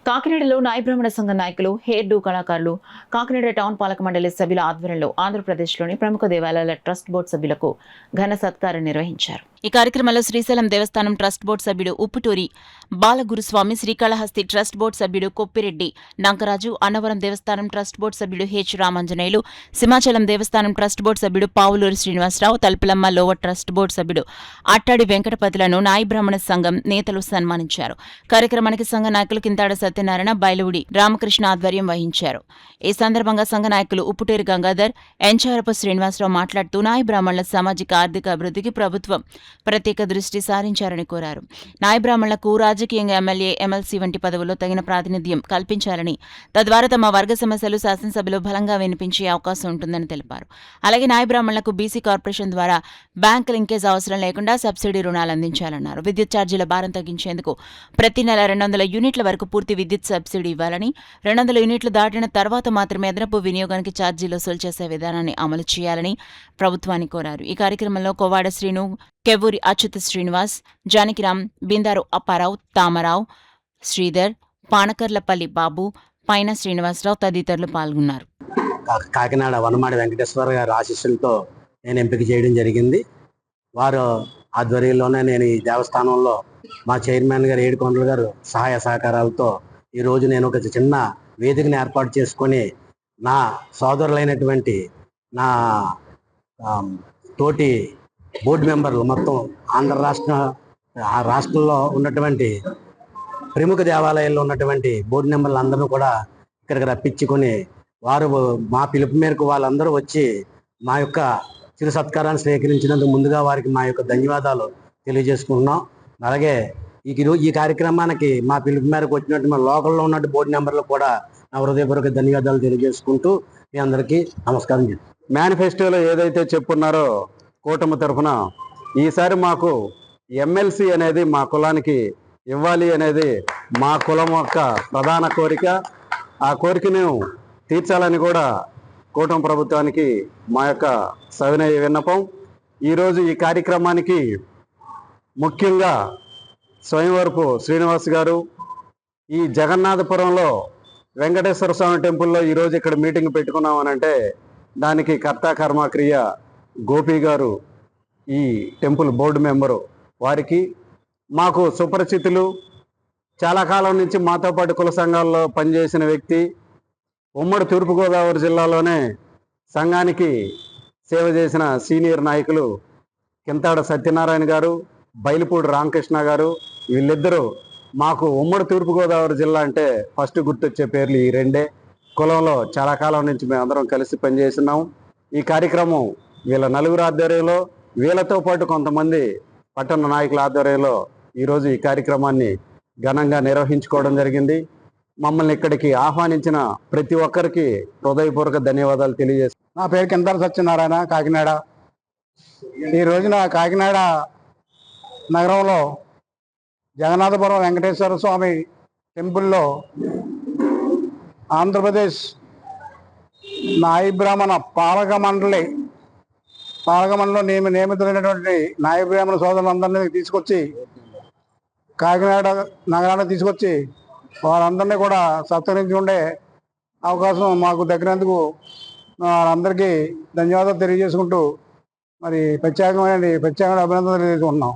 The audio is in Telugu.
కాకినాడలో నాయ బ్రాహ్మణ సంఘ నాయకులు, హెయిర్ డూ కళాకారులు, కాకినాడ టౌన్ పాలక మండలి సభ్యుల ఆధ్వర్యంలో ఆంధ్రప్రదేశ్లోని ప్రముఖ దేవాలయాల ట్రస్ట్ బోర్డు సభ్యులకు ఘన సత్కారం నిర్వహించారు. ఈ కార్యక్రమంలో శ్రీశైలం దేవస్థానం ట్రస్ట్ బోర్డు సభ్యుడు ఉప్పుటూరి బాలగురుస్వామి, శ్రీకాళహస్తి ట్రస్ట్ బోర్డు సభ్యుడు కొప్పిరెడ్డి నంకరాజు, అన్నవరం దేవస్థానం ట్రస్ట్ బోర్డు సభ్యుడు హెచ్ రామాంజనేయులు, సింహాచలం దేవస్థానం ట్రస్ట్ బోర్డు సభ్యుడు పావులూరి శ్రీనివాసరావు, తలుపులమ్మ లోవర్ ట్రస్ట్ బోర్డు సభ్యుడు అట్టాడి వెంకటపతులను నాయ బ్రాహ్మణ సంఘం నేతలు సన్మానించారు. కార్యక్రమానికి సంఘ నాయకులు కింతాడ సత్యనారాయణ, బైలువుడి రామకృష్ణ ఆధ్వర్యం వహించారు. ఈ సందర్భంగా సంఘ నాయకులు ఉప్పుటూరి గంగాధర్, ఎంచారపు శ్రీనివాసరావు మాట్లాడుతూ నాయ బ్రాహ్మణుల సామాజిక ఆర్థిక అభివృద్ధికి ప్రభుత్వం ప్రత్యేక దృష్టి సారించారని కోరారు. నాయ బ్రాహ్మణులకు రాజకీయంగా ఎమ్మెల్యే, ఎమ్మెల్సీ వంటి పదవుల్లో తగిన ప్రాతినిధ్యం కల్పించాలని, తద్వారా తమ వర్గ సమస్యలు శాసనసభలో బలంగా వినిపించే అవకాశం ఉంటుందని తెలిపారు. అలాగే నాయ బ్రాహ్మణులకు బీసీ కార్పొరేషన్ ద్వారా బ్యాంక్ లింకేజ్ అవసరం లేకుండా సబ్సిడీ రుణాలు అందించాలన్నారు. విద్యుత్ ఛార్జీల భారం తగ్గించేందుకు ప్రతి నెల 200 యూనిట్ల వరకు పూర్తి విద్యుత్ సబ్సిడీ ఇవ్వాలని, 200 యూనిట్లు దాటిన తర్వాత మాత్రమే అదనపు వినియోగానికి ఛార్జీలు వసూలు చేసే విధానాన్ని అమలు చేయాలని ప్రభుత్వాన్ని కోరారు. ఈ కార్యక్రమంలో కోవాడ శ్రీను, కెవ్వూరి అచ్యుత శ్రీనివాస్, జానకిరాం, బిందారు అప్పారావు, తామరావు, శ్రీధర్, పానకర్లపల్లి బాబు, పైన శ్రీనివాసరావు తదితరులు పాల్గొన్నారు. కాకినాడ వనమాడి వెంకటేశ్వర గారి ఆశీస్సులతో నేను ఎంపిక చేయడం జరిగింది. వారు ఆధ్వర్యంలోనే నేను ఈ దేవస్థానంలో మా చైర్మన్ గారు ఏడుకొండల గారు సహాయ సహకారాలతో ఈరోజు నేను ఒక చిన్న వేదికను ఏర్పాటు చేసుకొని నా సోదరులైనటువంటి నా తోటి బోర్డు మెంబర్లు మొత్తం రాష్ట్రంలో ఉన్నటువంటి ప్రముఖ దేవాలయాల్లో ఉన్నటువంటి బోర్డు మెంబర్లు అందరూ కూడా ఇక్కడికి రప్పించుకొని వారు మా పిలుపు మేరకు వాళ్ళందరూ వచ్చి మా యొక్క చిరు సత్కారాన్ని స్వీకరించినందుకు ముందుగా వారికి మా యొక్క ధన్యవాదాలు తెలియజేసుకుంటున్నాం. అలాగే ఈ కార్యక్రమానికి మా పిలుపు మేరకు వచ్చినట్టు మా లోకల్లో ఉన్నట్టు బోర్డు మెంబర్లు కూడా నా హృదయపూర్వక ధన్యవాదాలు తెలియజేసుకుంటూ మీ అందరికీ నమస్కారం చేస్తాను. మేనిఫెస్టోలో ఏదైతే చెప్పున్నారో కూటమి తరఫున ఈసారి మాకు ఎమ్మెల్సీ అనేది మా కులానికి ఇవ్వాలి అనేది మా కులం యొక్క ప్రధాన కోరిక. ఆ కోరికను తీర్చాలని కూడా కూటమి ప్రభుత్వానికి మా యొక్క సవినయ విన్నపం. ఈరోజు ఈ కార్యక్రమానికి ముఖ్యంగా స్వయంవరపు శ్రీనివాస్ గారు, ఈ జగన్నాథపురంలో వెంకటేశ్వర స్వామి టెంపుల్లో ఈరోజు ఇక్కడ మీటింగ్ పెట్టుకున్నామనంటే దానికి కర్త కర్మక్రియ గోపి గారు, ఈ టెంపుల్ బోర్డు మెంబరు. వారికి మాకు సుపరిచితులు, చాలా కాలం నుంచి మాతో పాటు కుల సంఘాల్లో పనిచేసిన వ్యక్తి, ఉమ్మడి తూర్పుగోదావరి జిల్లాలోనే సంఘానికి సేవ చేసిన సీనియర్ నాయకులు కింతాడ సత్యనారాయణ గారు, బైలుపూడి రామకృష్ణ గారు. వీళ్ళిద్దరూ మాకు ఉమ్మడి తూర్పుగోదావరి జిల్లా అంటే ఫస్ట్ గుర్తొచ్చే పేర్లు ఈ రెండే. కులంలో చాలా కాలం నుంచి మేము అందరం కలిసి పనిచేస్తున్నాం. ఈ కార్యక్రమం వీళ్ళ నలుగురు ఆధ్వర్యంలో, వీళ్ళతో పాటు కొంతమంది పట్టణ నాయకుల ఆధ్వర్యంలో ఈరోజు ఈ కార్యక్రమాన్ని ఘనంగా నిర్వహించుకోవడం జరిగింది. మమ్మల్ని ఇక్కడికి ఆహ్వానించిన ప్రతి ఒక్కరికి హృదయపూర్వక ధన్యవాదాలు తెలియజేస్తాను. నా పేరు కింతాడ సత్యనారాయణ, కాకినాడ. ఈ రోజున కాకినాడ నగరంలో జగన్నాథపురం వెంకటేశ్వర స్వామి టెంపుల్లో ఆంధ్రప్రదేశ్ నాయ బ్రాహ్మణ పాలక మండలిలో నియమితులైనటువంటి నాయ బ్రాహ్మణ సోదరులందరినీ తీసుకొచ్చి కాకినాడ నగరానికి తీసుకొచ్చి వారందరినీ కూడా సత్కరించుకుంటే అవకాశం మాకు దక్కినందుకు వారందరికీ ధన్యవాదాలు తెలియజేసుకుంటూ మరి ప్రత్యేకమైన అభినందనలు తెలియజేసుకుంటున్నాం.